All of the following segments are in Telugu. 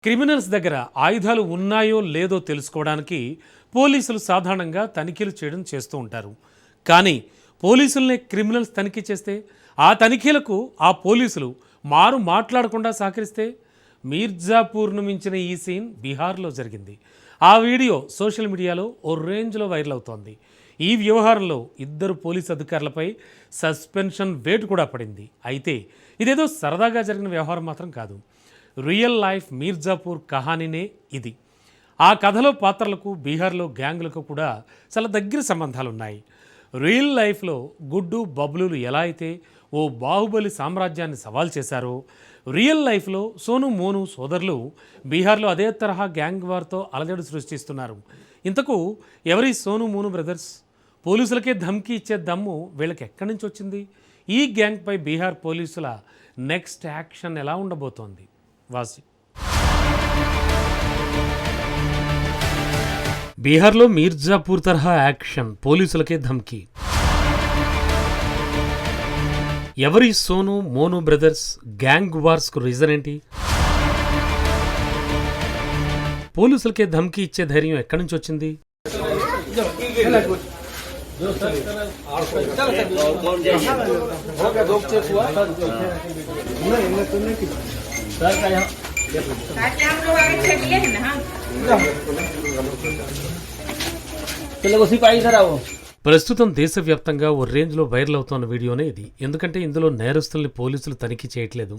క్రిమినల్స్ దగ్గర ఆయుధాలు ఉన్నాయో లేదో తెలుసుకోవడానికి పోలీసులు సాధారణంగా తనిఖీలు చేస్తూ ఉంటారు. కానీ పోలీసులనే క్రిమినల్స్ తనిఖీ చేస్తే ఆ తనిఖీలకు ఆ పోలీసులు మాట్లాడకుండా సహకరిస్తే మీర్జాపూర్ను మించిన ఈ సీన్ బీహార్లో జరిగింది. ఆ వీడియో సోషల్ మీడియాలో ఓ రేంజ్లో వైరల్ అవుతోంది. ఈ వ్యవహారంలో ఇద్దరు పోలీస్ అధికారులపై సస్పెన్షన్ వేటు కూడా పడింది. అయితే ఇదేదో సరదాగా జరిగిన వ్యవహారం మాత్రం కాదు. రియల్ లైఫ్ మీర్జాపూర్ కహానీనే ఇది. ఆ కథలో పాత్రలకు బీహార్లో గ్యాంగులకు కూడా చాలా దగ్గర సంబంధాలు ఉన్నాయి. రియల్ లైఫ్లో గుడ్డు బబ్లులు ఎలా అయితే ఓ బాహుబలి సామ్రాజ్యాన్ని సవాల్ చేశారో, రియల్ లైఫ్లో సోను మోను సోదరులు బీహార్లో అదే తరహా గ్యాంగ్ వార్తో అలజడి సృష్టిస్తున్నారు. ఇంతకు ఎవరి సోను మోను బ్రదర్స్? పోలీసులకే ధమ్కీ ఇచ్చే దమ్ము వీళ్ళకి ఎక్కడి నుంచి వచ్చింది? ఈ గ్యాంగ్పై బీహార్ పోలీసుల నెక్స్ట్ యాక్షన్ ఎలా ఉండబోతోంది? వాసి బీహార్లో మీర్జాపూర్ తరహా యాక్షన్, పోలీసులకే ధమ్కీ. ఎవరి Sonu Monu brothers gang వార్స్కు reason ఏంటి? పోలీసులకే ధమ్కీ ఇచ్చే ధైర్యం ఎక్కడి నుంచి వచ్చింది? ప్రస్తుతం దేశవ్యాప్తంగా ఓ రేంజ్లో వైరల్ అవుతున్న వీడియోనే ఇది. ఎందుకంటే ఇందులో నేరస్తుల్ని పోలీసులు తనిఖీ చేయట్లేదు,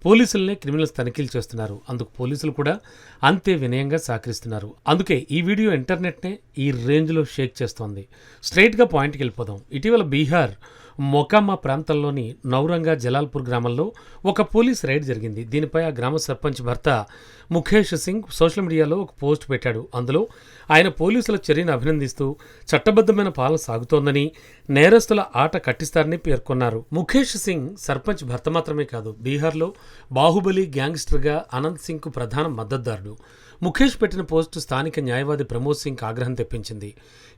పోలీసులనే క్రిమినల్స్ తనిఖీలు చేస్తున్నారు. అందుకు పోలీసులు కూడా అంతే వినయంగా సహకరిస్తున్నారు. అందుకే ఈ వీడియో ఇంటర్నెట్నే ఈ రేంజ్లో షేక్ చేస్తోంది. స్ట్రైట్గా పాయింట్కి వెళ్ళిపోదాం. ఇటీవల బీహార్ మొకామా ప్రాంతంలోని నౌరంగా జలాల్పూర్ గ్రామంలో ఒక పోలీస్ రైడ్ జరిగింది. దీనిపై ఆ గ్రామ సర్పంచ్ భర్త ముఖేష్ సింగ్ సోషల్ మీడియాలో ఒక పోస్ట్ పెట్టాడు. అందులో ఆయన పోలీసుల చర్యను అభినందిస్తూ చట్టబద్ధమైన పాలన సాగుతోందని, నేరస్తుల ఆట కట్టిస్తారని పేర్కొన్నారు. ముఖేష్ సింగ్ సర్పంచ్ భర్త మాత్రమే కాదు, బీహార్లో బాహుబలి గ్యాంగ్స్టర్గా అనంత్ సింగ్కు ప్రధాన మద్దతుదారుడు. ముఖేష్ పెట్టిన పోస్టు స్థానిక న్యాయవాది ప్రమోద్ సింగ్ ఆగ్రహం తెప్పించింది.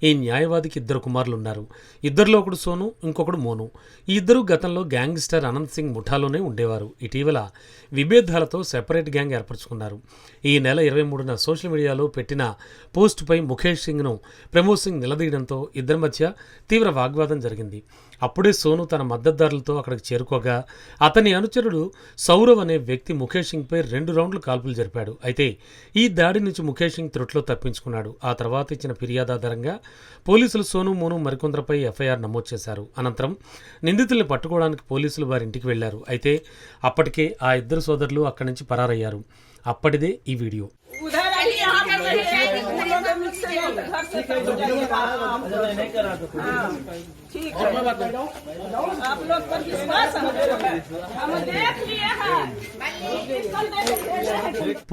ఈ న్యాయవాదికి ఇద్దరు కుమారులున్నారు. ఇద్దరిలో ఒకడు సోను, ఇంకొకడు మోను. ఈ ఇద్దరు గతంలో గ్యాంగ్స్టర్ అనంత్ సింగ్ ముఠాలోనే ఉండేవారు. ఇటీవల విభేదాలతో సెపరేట్ గ్యాంగ్ ఏర్పరచుకున్నారు. ఈ నెల 23న సోషల్ మీడియాలో పెట్టిన పోస్టుపై ముఖేష్ సింగ్ను ప్రమోద్ సింగ్ నిలదీయడంతో ఇద్దరి మధ్య తీవ్ర వాగ్వాదం జరిగింది. అప్పుడే సోను తన మద్దతుదారులతో అక్కడికి చేరుకోగా అతని అనుచరుడు సౌరవ్ అనే వ్యక్తి ముఖేష్ సింగ్పై 2 రౌండ్లు కాల్పులు జరిపాడు. అయితే ఈ దాడి నుంచి ముఖేష్ సింగ్ త్రుట్లో తప్పించుకున్నాడు. ఆ తర్వాత ఇచ్చిన ఫిర్యాదు ఆధారంగా పోలీసులు సోను మోను మరికొందరిపై ఎఫ్ఐఆర్ నమోదు చేశారు. అనంతరం నిందితుల్ని పట్టుకోవడానికి పోలీసులు వారి ఇంటికి వెళ్లారు. అయితే అప్పటికే ఆ ఇద్దరు సోదరులు అక్కడి నుంచి పరారయ్యారు. అప్పటిదే ఈ వీడియో.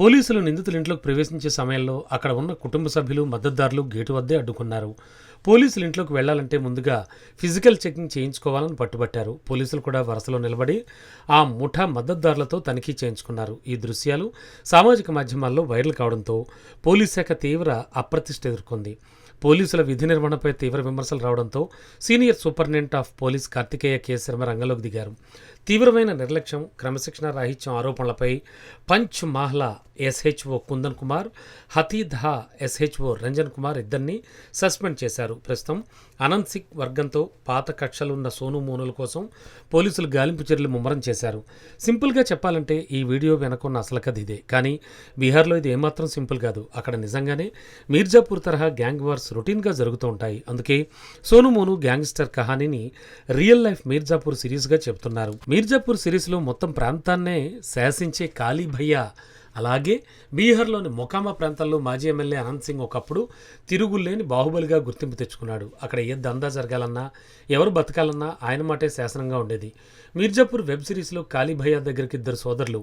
పోలీసులు నిందితుల ఇంట్లోకి ప్రవేశించే సమయంలో అక్కడ ఉన్న కుటుంబ సభ్యులు, మద్దతుదారులు గేటు వద్దే అడ్డుకున్నారు. పోలీసులు ఇంట్లోకి వెళ్లాలంటే ముందుగా ఫిజికల్ చెకింగ్ చేయించుకోవాలని పట్టుబట్టారు. పోలీసులు కూడా వరుసలో నిలబడి ఆ ముఠా మద్దతుదారులతో తనిఖీ చేయించుకున్నారు. ఈ దృశ్యాలు సామాజిక మాధ్యమాల్లో వైరల్ కావడంతో పోలీస్ శాఖ తీవ్ర అప్రతిష్ట ఎదుర్కొంది. పోలీసుల విధి నిర్వహణపై తీవ్ర విమర్శలు రావడంతో senior superintendent of police Karthikeya K Sharma రంగంలోకి దిగారు. తీవ్రమైన నిర్లక్ష్యం, క్రమశిక్షణ రాహిత్యం ఆరోపణలపై పంచ్ మాహ్లా ఎస్హెచ్ఓ కుందన్ కుమార్, హతీధా ఎస్హెచ్ఓ రంజన్ కుమార్ ఇద్దరిని సస్పెండ్ చేశారు. ప్రస్తుతం అనంత్ సింగ్ వర్గంతో పాత కక్షలున్న సోను మోనుల కోసం పోలీసులు గాలింపు చర్యలు ముమ్మరం చేశారు. సింపుల్గా చెప్పాలంటే ఈ వీడియో వెనకున్న అసలు కథ ఇదే. కానీ బీహార్లో ఇది ఏమాత్రం సింపుల్ కాదు. అక్కడ నిజంగానే మీర్జాపూర్ తరహా గ్యాంగ్ వార్స్ రొటీన్గా జరుగుతూ ఉంటాయి. అందుకే సోను మోను గ్యాంగ్స్టర్ కహానీని రియల్ లైఫ్ మీర్జాపూర్ సిరీస్గా చెబుతున్నారు. మీర్జాపూర్ సిరీస్లో మొత్తం ప్రాంతాన్నే శాసించే కాళీ భయ్యా, అలాగే బీహార్లోని మొకామా ప్రాంతాల్లో మాజీ ఎమ్మెల్యే అనంత్ సింగ్ ఒకప్పుడు తిరుగులేని బాహుబలిగా గుర్తింపు తెచ్చుకున్నాడు. అక్కడ ఏ దందా జరగాలన్నా, ఎవరు బతకాలన్నా ఆయన మాటే శాసనంగా ఉండేది. మీర్జాపూర్ వెబ్ సిరీస్లో కాళీ భయ్యా దగ్గరికి ఇద్దరు సోదరులు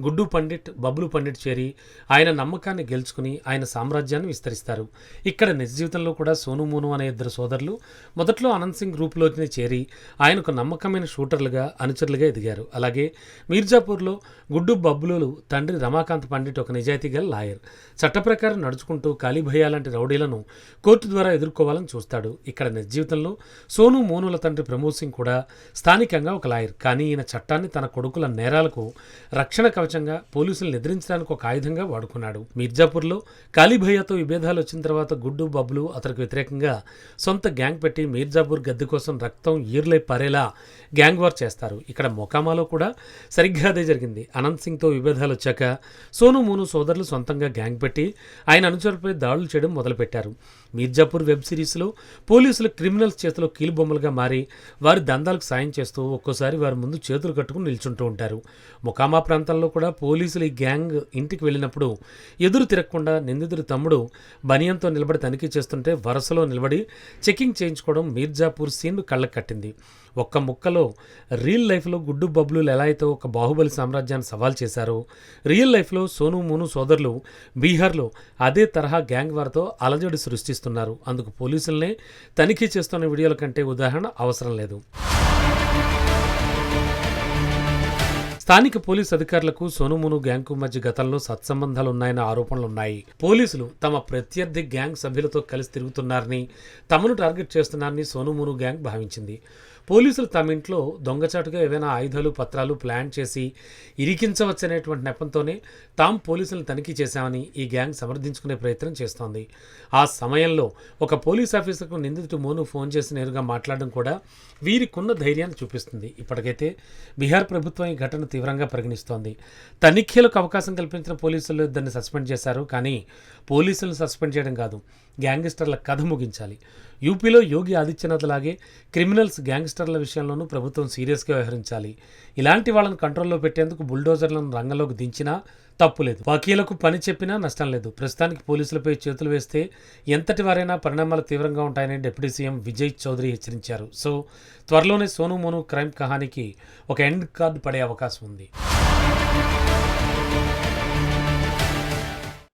గుడ్డు పండిట్, బబ్లు పండిట్ చేరి ఆయన నమ్మకాన్ని గెలుచుకుని ఆయన సామ్రాజ్యాన్ని విస్తరిస్తారు. ఇక్కడ నిజ జీవితంలో కూడా సోను మోను అనే ఇద్దరు సోదరులు మొదట్లో అనంత్ సింగ్ గ్రూప్లోనే చేరి ఆయనకు నమ్మకమైన షూటర్లుగా, అనుచరులుగా ఎదిగారు. అలాగే మీర్జాపూర్లో గుడ్డు బబ్లులు తండ్రి రమాకాంత్ రమాకాంత్ పండిట్ ఒక నిజాయితీ గల లాయర్. చట్ట ప్రకారం నడుచుకుంటూ కాళీభయ్య లాంటి రౌడీలను కోర్టు ద్వారా ఎదుర్కోవాలని చూస్తాడు. ఇక్కడ నిజ జీవితంలో సోను మోనుల తండ్రి ప్రమోద్ సింగ్ కూడా స్థానికంగా ఒక లాయర్. కానీ ఈయన చట్టాన్ని తన కొడుకుల నేరాలకు రక్షణ కవచంగా, పోలీసులను ఎదిరించడానికి ఒక ఆయుధంగా వాడుకున్నాడు. మీర్జాపూర్లో కాళీభయ్యతో విభేదాలు వచ్చిన తర్వాత గుడ్డు బబ్లు అతనికి వ్యతిరేకంగా సొంత గ్యాంగ్ పెట్టి మీర్జాపూర్ గద్దె కోసం రక్తం ఈర్లై పారేలా గ్యాంగ్ వార్ చేస్తారు. ఇక్కడ మొకామాలో కూడా సరిగ్గా అదే జరిగింది. అనంత్ సింగ్తో విభేదాలు వచ్చాక సోను మోను సోదరులు సొంతంగా గ్యాంగ్ పెట్టి ఆయన అనుచరులపై దాడులు చేయడం మొదలుపెట్టారు. మీర్జాపూర్ వెబ్ సిరీస్లో పోలీసులు క్రిమినల్స్ చేతిలో కీలుబొమ్మలుగా మారి వారి దందాలకు సాయం చేస్తూ ఒక్కోసారి వారి ముందు చేతులు కట్టుకుని నిల్చుంటూ ఉంటారు. మొకామా ప్రాంతంలో కూడా పోలీసులు ఈ గ్యాంగ్ ఇంటికి వెళ్ళినప్పుడు ఎదురు తిరగకుండా నిందితుడి తమ్ముడు బనియంతో నిలబడి తనిఖీ చేస్తుంటే వరుసలో నిలబడి చెకింగ్ చేయించుకోవడం మీర్జాపూర్ సీన్ను కళ్ళకు కట్టింది. ఒక్క ముక్కలో రియల్ లైఫ్లో గుడ్డు బబ్లులు ఎలా అయితే ఒక బాహుబలి సామ్రాజ్యాన్ని సవాల్ చేశారో, రియల్ లైఫ్లో సోను మోను సోదరులు బీహార్లో అదే తరహా గ్యాంగ్ వారితో అలజడి సృష్టిస్తున్నారు. అందుకు పోలీసులనే తనిఖీ చేస్తున్న వీడియోల కంటే ఉదాహరణ అవసరం లేదు. స్థానిక పోలీసు అధికారులకు సోను మోను గ్యాంగ్కు మధ్య గతంలో సత్సంబంధాలు ఉన్నాయన్న ఆరోపణలున్నాయి. పోలీసులు తమ ప్రత్యర్థి గ్యాంగ్ సభ్యులతో కలిసి తిరుగుతున్నారని, తమను టార్గెట్ చేస్తున్నారని సోను మోను గ్యాంగ్ భావించింది. పోలీసులు తమ ఇంట్లో దొంగచాటుగా ఏవైనా ఆయుధాలు, పత్రాలు ప్లాన్ చేసి ఇరికించవచ్చనేటువంటి నెపంతోనే తాము పోలీసులను తనిఖీ చేశామని ఈ గ్యాంగ్ సమర్థించుకునే ప్రయత్నం చేస్తోంది. ఆ సమయంలో ఒక పోలీస్ ఆఫీసర్కు నిందితుడు మోను ఫోన్ చేసి నేరుగా మాట్లాడడం కూడా వీరికున్న ధైర్యాన్ని చూపిస్తుంది. ఇప్పటికైతే బీహార్ ప్రభుత్వం ఈ ఘటన తీవ్రంగా పరిగణిస్తోంది. తనిఖీలకు అవకాశం కల్పించిన పోలీసులు ఇద్దరిని సస్పెండ్ చేశారు. కానీ పోలీసులను సస్పెండ్ చేయడం కాదు, గ్యాంగ్స్టర్ల కథ ముగించాలి. యూపీలో యోగి ఆదిత్యనాథ్ లాగే క్రిమినల్స్ గ్యాంగ్స్టర్ల విషయంలోనూ ప్రభుత్వం సీరియస్గా వ్యవహరించాలి. ఇలాంటి వాళ్ళని కంట్రోల్లో పెట్టేందుకు బుల్డోజర్లను రంగంలోకి దించినా తప్పులేదు, వకీలకు పని చెప్పినా నష్టం లేదు. ప్రస్తుతానికి పోలీసులపై చేతులు వేస్తే ఎంతటి వారైనా పరిణామాలు తీవ్రంగా ఉంటాయని డిప్యూటీ సీఎం విజయ్ చౌదరి హెచ్చరించారు. సో త్వరలోనే సోను మోను క్రైమ్ కహానికి ఒక ఎండ్ కార్డు పడే అవకాశం ఉంది.